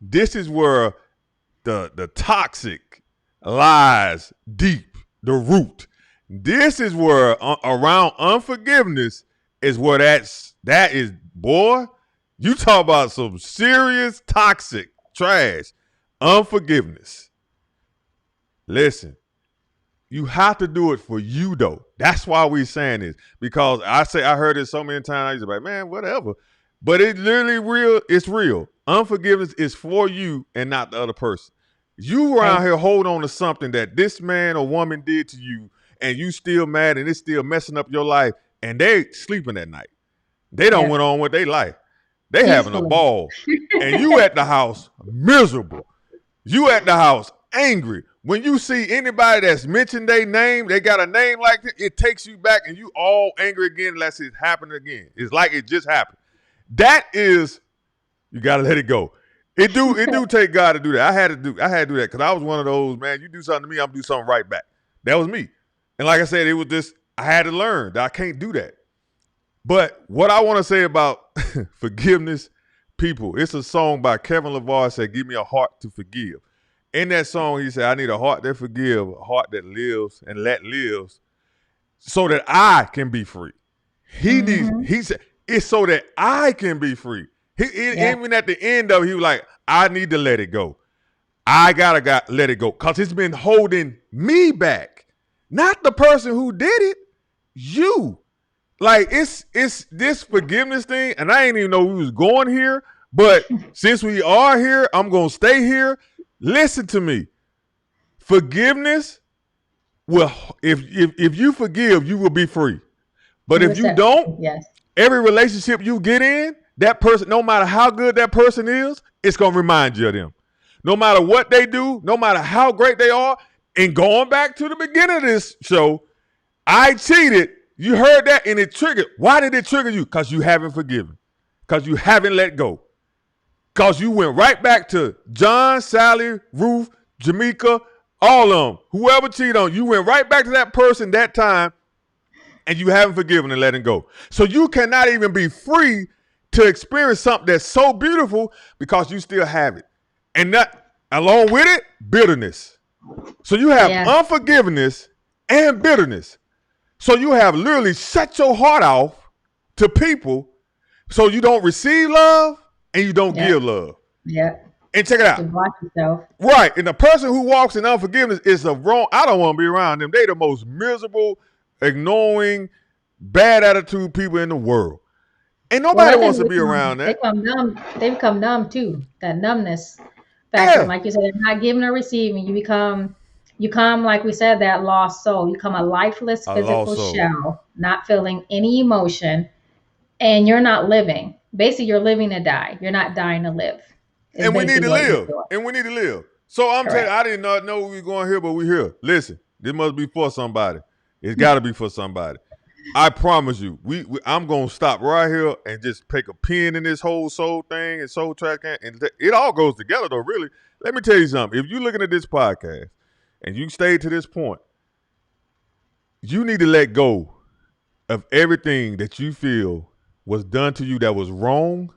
This is where the toxic lies deep, the root. This is where around unforgiveness is where that is, boy. You talk about some serious toxic trash. Unforgiveness. Listen, you have to do it for you, though. That's why we're saying this. Because I heard it so many times, I used to be like, man, whatever. But it's literally real. It's real. Unforgiveness is for you and not the other person. You around here hold on to something that this man or woman did to you, and you still mad, and it's still messing up your life, and they sleeping at night. They don't went on with their life. They having a ball. And you at the house miserable. You at the house angry. When you see anybody that's mentioned their name, they got a name like this, it takes you back and you all angry again unless it happened again. It's like it just happened. That is, you gotta let it go. It do take God to do that. I had to do that because I was one of those, man, you do something to me, I'm gonna do something right back. That was me. And like I said, it was just, I had to learn that I can't do that. But what I want to say about forgiveness, people, it's a song by Kevin LeVar said, give me a heart to forgive. In that song, he said, I need a heart that forgives, a heart that lives and lives, so that I can be free. He said, it's so that I can be free. Even at the end of it, he was like, I need to let it go. I gotta let it go. Because it's been holding me back. Not the person who did it, you. Like, it's this forgiveness thing, and I didn't even know we was going here, but since we are here, I'm going to stay here. Listen to me. Forgiveness will, if you forgive, you will be free. But if you don't, every relationship you get in, that person, no matter how good that person is, it's going to remind you of them. No matter what they do, no matter how great they are, and going back to the beginning of this show, I cheated. You heard that and it triggered. Why did it trigger you? Because you haven't forgiven. Because you haven't let go. Because you went right back to John, Sally, Ruth, Jamaica, all of them. Whoever cheated on you, went right back to that person that time, and you haven't forgiven and letting go. So you cannot even be free to experience something that's so beautiful because you still have it. And that, along with it, bitterness. So you have unforgiveness and bitterness. So you have literally shut your heart off to people so you don't receive love and you don't give love. Yeah. And check it out. Right. And the person who walks in unforgiveness is the wrong. I don't want to be around them. They the most miserable, ignoring, bad attitude people in the world. And nobody wants to be around that. They become numb too. That numbness factor. Like you said, they're not giving or receiving. You become, like we said, that lost soul. You become a lifeless physical shell, not feeling any emotion, and you're not living. Basically, you're living to die. You're not dying to live. And we need to live. And we need to live. So I'm telling you, I did not know we were going here, but we're here. Listen, this must be for somebody. It's got to be for somebody. I promise you, I'm going to stop right here and just pick a pin in this whole soul thing and soul tracking. And it all goes together, though, really. Let me tell you something. If you're looking at this podcast and you stayed to this point, you need to let go of everything that you feel was done to you that was wrong,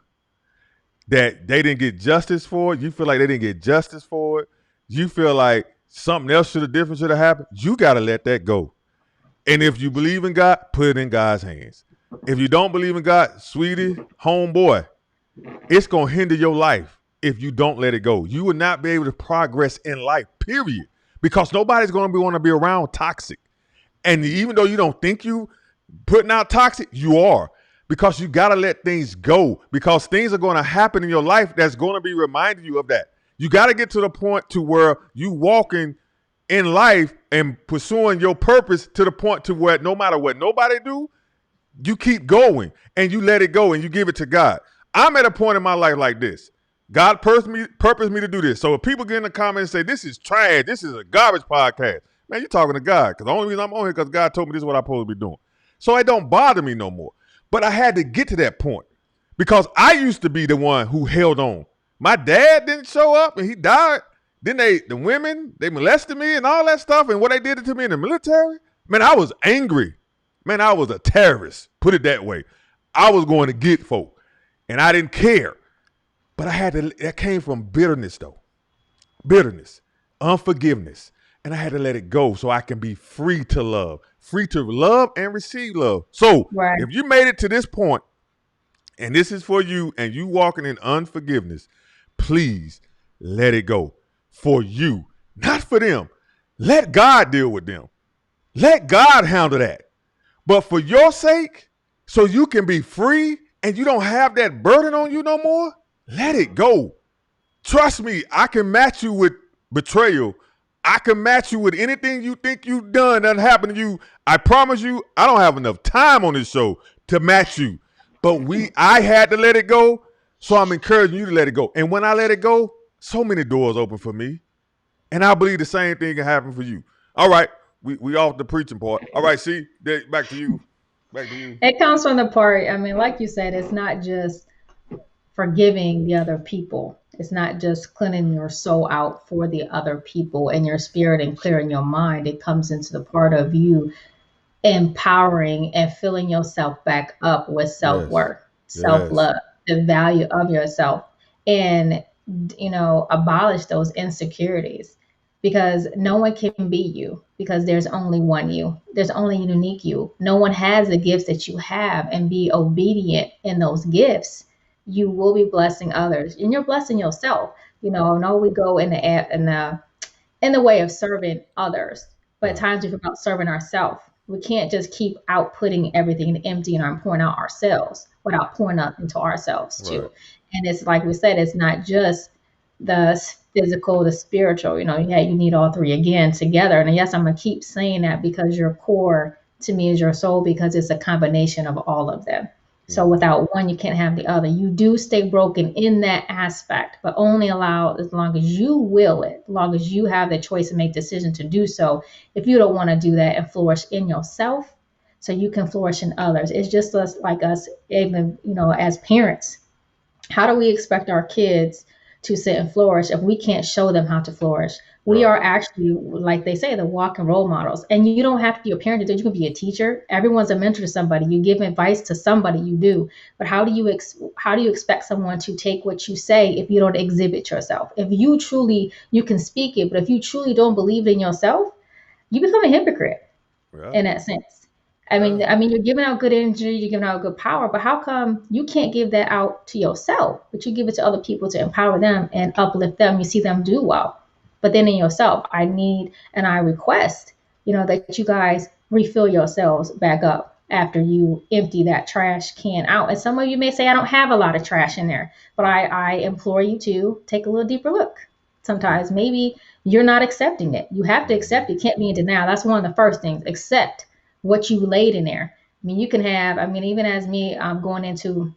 that they didn't get justice for it. You feel like they didn't get justice for it. You feel like something else should have happened. You got to let that go. And if you believe in God, put it in God's hands. If you don't believe in God, sweetie, homeboy, it's going to hinder your life if you don't let it go. You will not be able to progress in life, period. Because nobody's going to want to be around toxic. And even though you don't think you putting out toxic, you are. Because you got to let things go. Because things are going to happen in your life that's going to be reminding you of that. You got to get to the point to where you walking in life and pursuing your purpose to the point to where no matter what nobody do, you keep going and you let it go and you give it to God. I'm at a point in my life like this. God purposed me to do this. So if people get in the comments and say, this is trash, this is a garbage podcast, man, you're talking to God. Because the only reason I'm on here because God told me this is what I'm supposed to be doing. So it don't bother me no more. But I had to get to that point because I used to be the one who held on. My dad didn't show up and he died. Then the women, they molested me and all that stuff and what they did to me in the military. Man, I was angry. Man, I was a terrorist. Put it that way. I was going to get folk and I didn't care. But that came from bitterness though. Bitterness, unforgiveness. And I had to let it go so I can be free to love and receive love. So if you made it to this point and this is for you and you walking in unforgiveness, please let it go for you, not for them. Let God deal with them. Let God handle that. But for your sake, so you can be free and you don't have that burden on you no more, let it go. Trust me, I can match you with betrayal. I can match you with anything you think you've done that happened to you. I promise you, I don't have enough time on this show to match you. But I had to let it go, so I'm encouraging you to let it go. And when I let it go, so many doors open for me. And I believe the same thing can happen for you. All right, we off the preaching part. All right, see, back to you. It comes from the part, I mean, like you said, it's not just forgiving the other people. It's not just cleaning your soul out for the other people and your spirit and clearing your mind. It comes into the part of you empowering and filling yourself back up with self-worth, self-love, the value of yourself, and, abolish those insecurities because no one can be you because there's only one you. There's only a unique you. No one has the gifts that you have, and be obedient in those gifts. You will be blessing others and you're blessing yourself. No, we go in the way of serving others, but at times we forget serving ourselves. We can't just keep outputting everything and emptying and pouring out ourselves without pouring up into ourselves too. Right. And it's like we said, it's not just the physical, the spiritual, you need all three again together. And yes, I'm going to keep saying that because your core to me is your soul, because it's a combination of all of them. So without one, you can't have the other. You do stay broken in that aspect, but only allow as long as you will it, as long as you have the choice and make decision to do so. If you don't want to do that and flourish in yourself, so you can flourish in others. It's just like us, even, as parents. How do we expect our kids to sit and flourish if we can't show them how to flourish? We are actually, like they say, the walking role models. And you don't have to be a parent to do it. You can be a teacher. Everyone's a mentor to somebody. You give advice to somebody, you do. But how do you expect someone to take what you say if you don't exhibit yourself? If you can speak it, but if you truly don't believe in yourself, you become a hypocrite in that sense. I mean, you're giving out good energy, you're giving out good power, but how come you can't give that out to yourself, but you give it to other people to empower them and uplift them? You see them do well. But then in yourself, I need and I request, that you guys refill yourselves back up after you empty that trash can out. And some of you may say, I don't have a lot of trash in there, but I implore you to take a little deeper look. Sometimes maybe you're not accepting it. You have to accept it. Can't be in denial. That's one of the first things. Accept what you laid in there. You can have, even as me, going into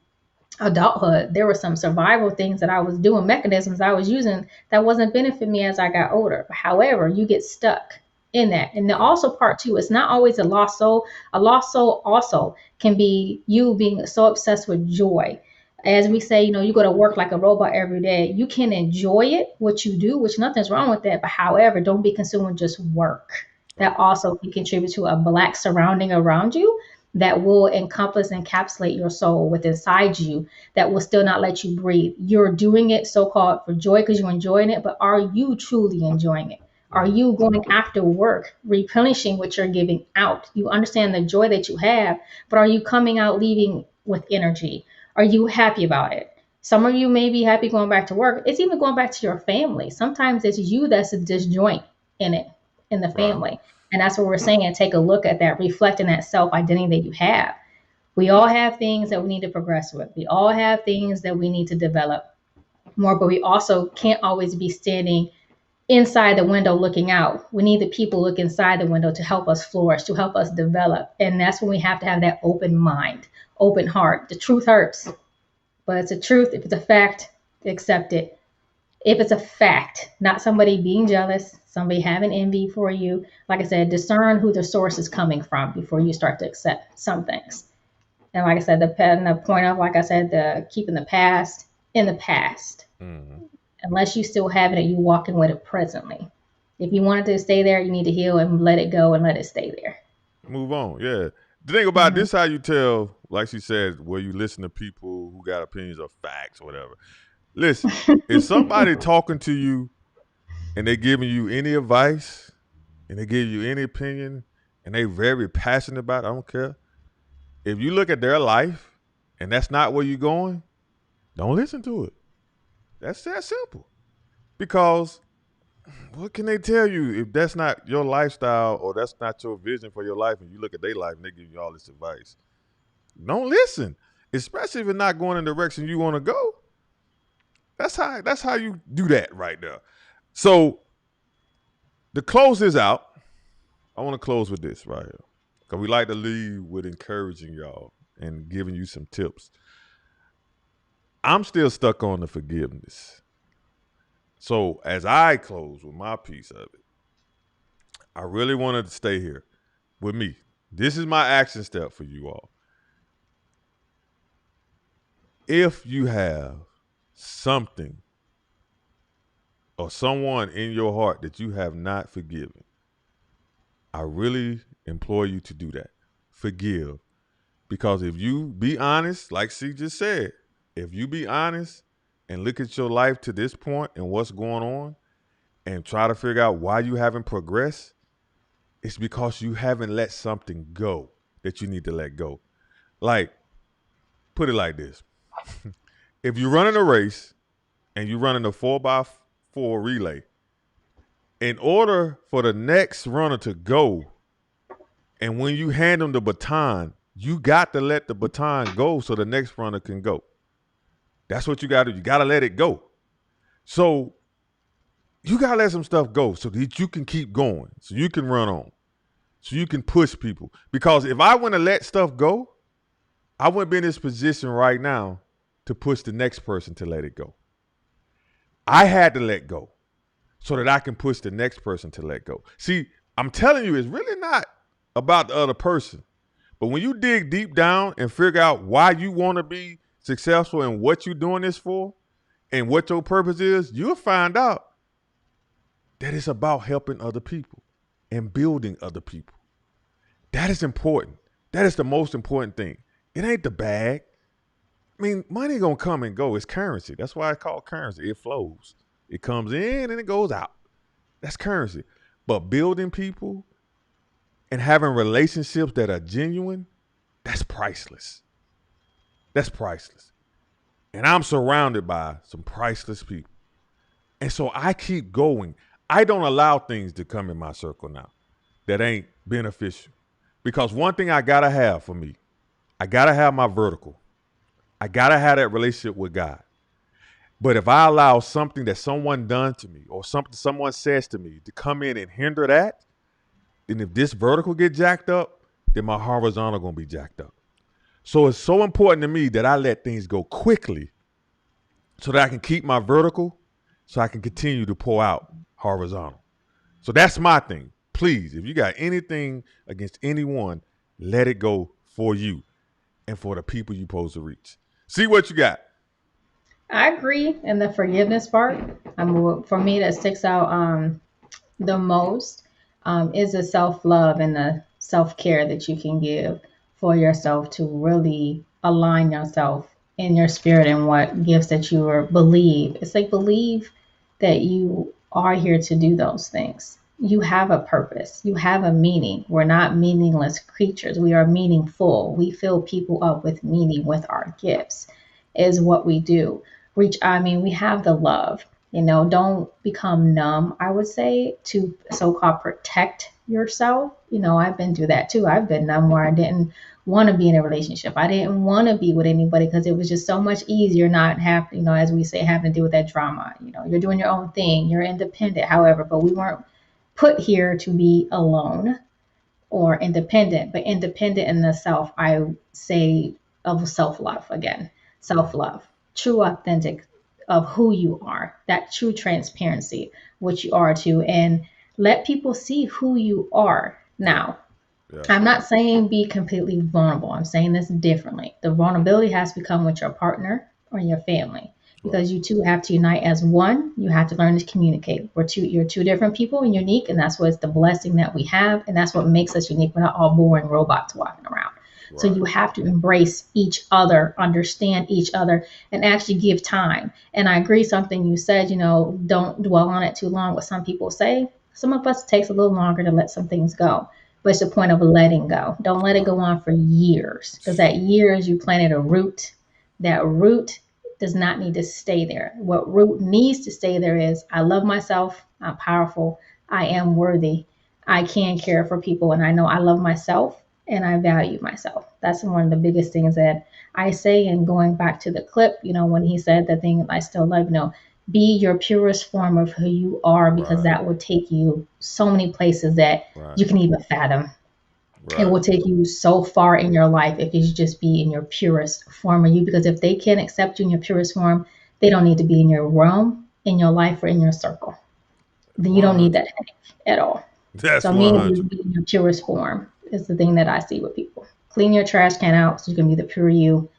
adulthood, there were some survival things that I was doing, mechanisms I was using that wasn't benefiting me as I got older. However, you get stuck in that. And then also part two, it's not always a lost soul. A lost soul also can be you being so obsessed with joy. As we say, you go to work like a robot every day. You can enjoy it, what you do, which nothing's wrong with that. But however, don't be consumed with just work. That also can contribute to a black surrounding around you that will encapsulate your soul with inside you, that will still not let you breathe. You're doing it so-called for joy because you're enjoying it, but are you truly enjoying it? Are you going after work, replenishing what you're giving out? You understand the joy that you have, but are you coming out leaving with energy? Are you happy about it? Some of you may be happy going back to work. It's even going back to your family. Sometimes it's you that's a disjoint in it, in the family. Right. And that's what we're saying. Take a look at that, reflecting that self-identity that you have. We all have things that we need to progress with. We all have things that we need to develop more, but we also can't always be standing inside the window looking out. We need the people look inside the window to help us flourish, to help us develop. And that's when we have to have that open mind, open heart. The truth hurts, but it's a truth. If it's a fact, accept it. If it's a fact, not somebody being jealous, somebody having envy for you, like I said, discern who the source is coming from before you start to accept some things. And like I said, the point of, like I said, the keeping the past in the past. Mm-hmm. Unless you still have it and you walking with it presently. If you want it to stay there, you need to heal and let it go and let it stay there. Move on. Yeah. The thing about this, how you tell, like she said, where you listen to people who got opinions or facts or whatever. Listen, if somebody talking to you and they giving you any advice and they give you any opinion and they very passionate about it, I don't care. If you look at their life and that's not where you're going, don't listen to it. That's that simple. Because what can they tell you if that's not your lifestyle or that's not your vision for your life and you look at their life and they give you all this advice? Don't listen, especially if it's not going in the direction you want to go. That's how you do that right there. So to close this out, I want to close with this right here. Because we like to leave with encouraging y'all and giving you some tips. I'm still stuck on the forgiveness. So as I close with my piece of it, I really wanted to stay here with me. This is my action step for you all. If you have something or someone in your heart that you have not forgiven, I really implore you to do that. Forgive. Because if you be honest, like she just said, if you be honest and look at your life to this point and what's going on and try to figure out why you haven't progressed, it's because you haven't let something go that you need to let go. Like, put it like this. If you're running a race and you're running a 4x4 relay, in order for the next runner to go, and when you hand them the baton, you got to let the baton go so the next runner can go. That's what you got to do. You got to let it go. So you got to let some stuff go so that you can keep going, so you can run on, so you can push people. Because if I want to let stuff go, I wouldn't be in this position right now to push the next person to let it go. I had to let go so that I can push the next person to let go. See, I'm telling you, it's really not about the other person. But when you dig deep down and figure out why you want to be successful and what you're doing this for and what your purpose is, you'll find out that it's about helping other people and building other people. That is important. That is the most important thing. It ain't the bag. I mean, money gonna come and go. It's currency. That's why it's called currency. It flows. It comes in and it goes out. That's currency. But building people and having relationships that are genuine, that's priceless. That's priceless. And I'm surrounded by some priceless people. And so I keep going. I don't allow things to come in my circle now that ain't beneficial. Because one thing I gotta have for me, I gotta have my vertical. I gotta have that relationship with God. But if I allow something that someone done to me or something someone says to me to come in and hinder that, then if this vertical get jacked up, then my horizontal gonna be jacked up. So it's so important to me that I let things go quickly so that I can keep my vertical so I can continue to pour out horizontal. So that's my thing. Please, if you got anything against anyone, let it go for you and for the people you're supposed to reach. See what you got. I agree in the forgiveness part. For me, that sticks out the most is the self-love and the self-care that you can give for yourself to really align yourself in your spirit and what gifts that you believe. It's like believe that you are here to do those things. You have a purpose. You have a meaning. We're not meaningless creatures. We are meaningful. We fill people up with meaning with our gifts is what we do. We have the love. Don't become numb, I would say, to so-called protect yourself. I've been through that too. I've been numb where I didn't want to be in a relationship. I didn't want to be with anybody because it was just so much easier not have, as we say, having to deal with that drama. You're doing your own thing. You're independent, however, but we weren't put here to be alone or independent, but independent in the self, I say, of self-love again. Self-love, true, authentic of who you are, that true transparency, what you are to, and let people see who you are. Now, Yeah. I'm not saying be completely vulnerable. I'm saying this differently. The vulnerability has to come with your partner or your family because you two have to unite as one. You have to learn to communicate. You're two different people and unique, and that's what's the blessing that we have, and that's what makes us unique. We're not all boring robots walking around. So you have to embrace each other, understand each other, and actually give time. And I agree something you said, don't dwell on it too long. What some people say, some of us it takes a little longer to let some things go. But it's the point of letting go. Don't let it go on for years, because that years you planted a root. That root does not need to stay there. What root needs to stay there is I love myself. I'm powerful. I am worthy. I can care for people, and I know I love myself and I value myself. That's one of the biggest things that I say. And going back to the clip, when he said the thing I still love, be your purest form of who you are, because that will take you so many places that you can even fathom. It will take you so far in your life if you just be in your purest form of you, because if they can't accept you in your purest form, they don't need to be in your realm, in your life, or in your circle. Then you don't need that at all. That's So 100. be in your purest form is the thing that I see with people. Clean your trash can out so you can be the pure you,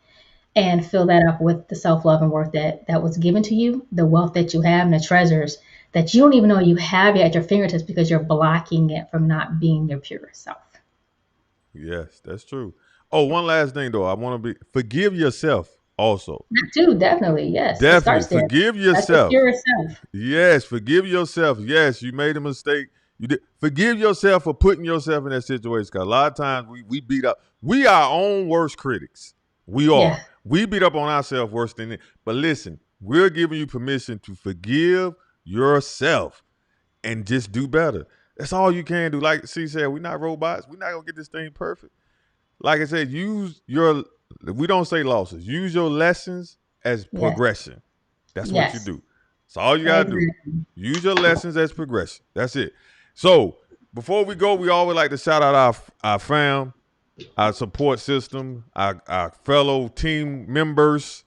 and fill that up with the self-love and worth that was given to you, the wealth that you have, and the treasures that you don't even know you have yet at your fingertips because you're blocking it from not being your purest self. Yes, that's true. Oh, one last thing though. I want to forgive yourself also. That too, definitely. Yes. It Definitely starts there. forgive That's your yourself. purest self. Yes, forgive yourself. Yes, you made a mistake. You did. Forgive yourself for putting yourself in that situation. Because a lot of times we beat up. We are our own worst critics. We are. Yeah. We beat up on ourselves worse than it. But listen, we're giving you permission to forgive yourself and just do better. That's all you can do. Like C said, we're not robots. We're not gonna get this thing perfect. Like I said, we don't say losses. Use your lessons as progression. That's what you do. That's all you gotta do. Use your lessons as progression. That's it. So before we go, we always like to shout out our fam, our support system, our fellow team members.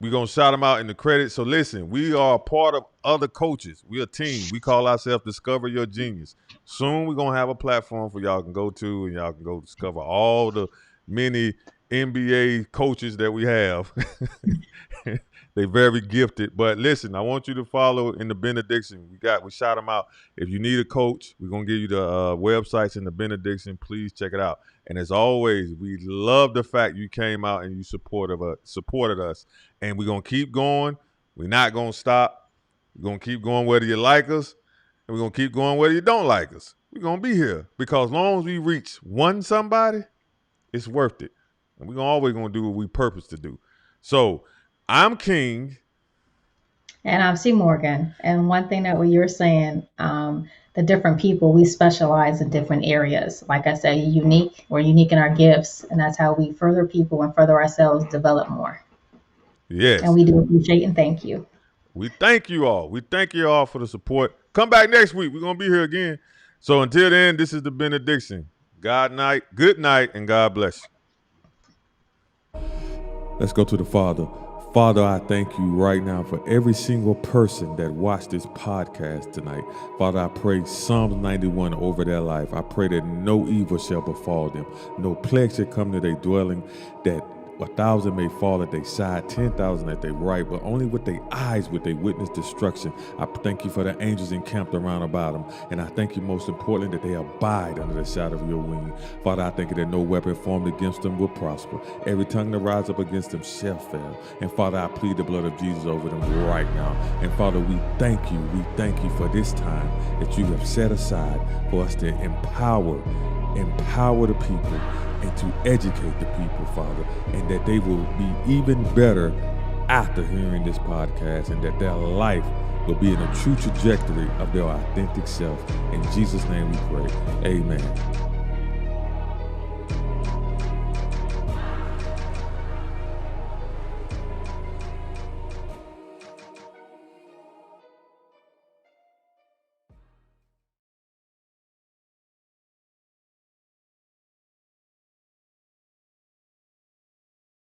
We're going to shout them out in the credits. So listen, we are a part of other coaches. We're a team. We call ourselves Discover Your Genius. Soon we're going to have a platform for y'all can go to, and y'all can go discover all the many NBA coaches that we have. They're very gifted. But listen, I want you to follow in the benediction. We shout them out. If you need a coach, we're going to give you the websites in the benediction. Please check it out. And as always, we love the fact you came out and you supported us. And we're going to keep going. We're not going to stop. We're going to keep going whether you like us, and we're going to keep going whether you don't like us. We're going to be here because as long as we reach one somebody, it's worth it. And we're always going to do what we purpose to do. So I'm King. And I'm C. Morgan. And one thing that you're saying, the different people, we specialize in different areas. Like I said, unique. We're unique in our gifts. And that's how we further people and further ourselves, develop more. Yes. And we do appreciate and thank you. We thank you all. We thank you all for the support. Come back next week. We're going to be here again. So until then, this is the benediction. Good night, and God bless you. Let's go to the Father. Father, I thank you right now for every single person that watched this podcast tonight. Father, I pray Psalms 91 over their life. I pray that no evil shall befall them. No plague shall come to their dwelling, that 1,000 may fall at their side, 10,000 at their right, but only with their eyes would they witness destruction. I thank you for the angels encamped around about them. And I thank you most importantly that they abide under the shadow of your wing. Father, I thank you that no weapon formed against them will prosper. Every tongue that rises up against them shall fail. And Father, I plead the blood of Jesus over them right now. And Father, we thank you. We thank you for this time that you have set aside for us to empower the people and to educate the people, Father, and that they will be even better after hearing this podcast, and that their life will be in a true trajectory of their authentic self. In Jesus' name we pray. Amen.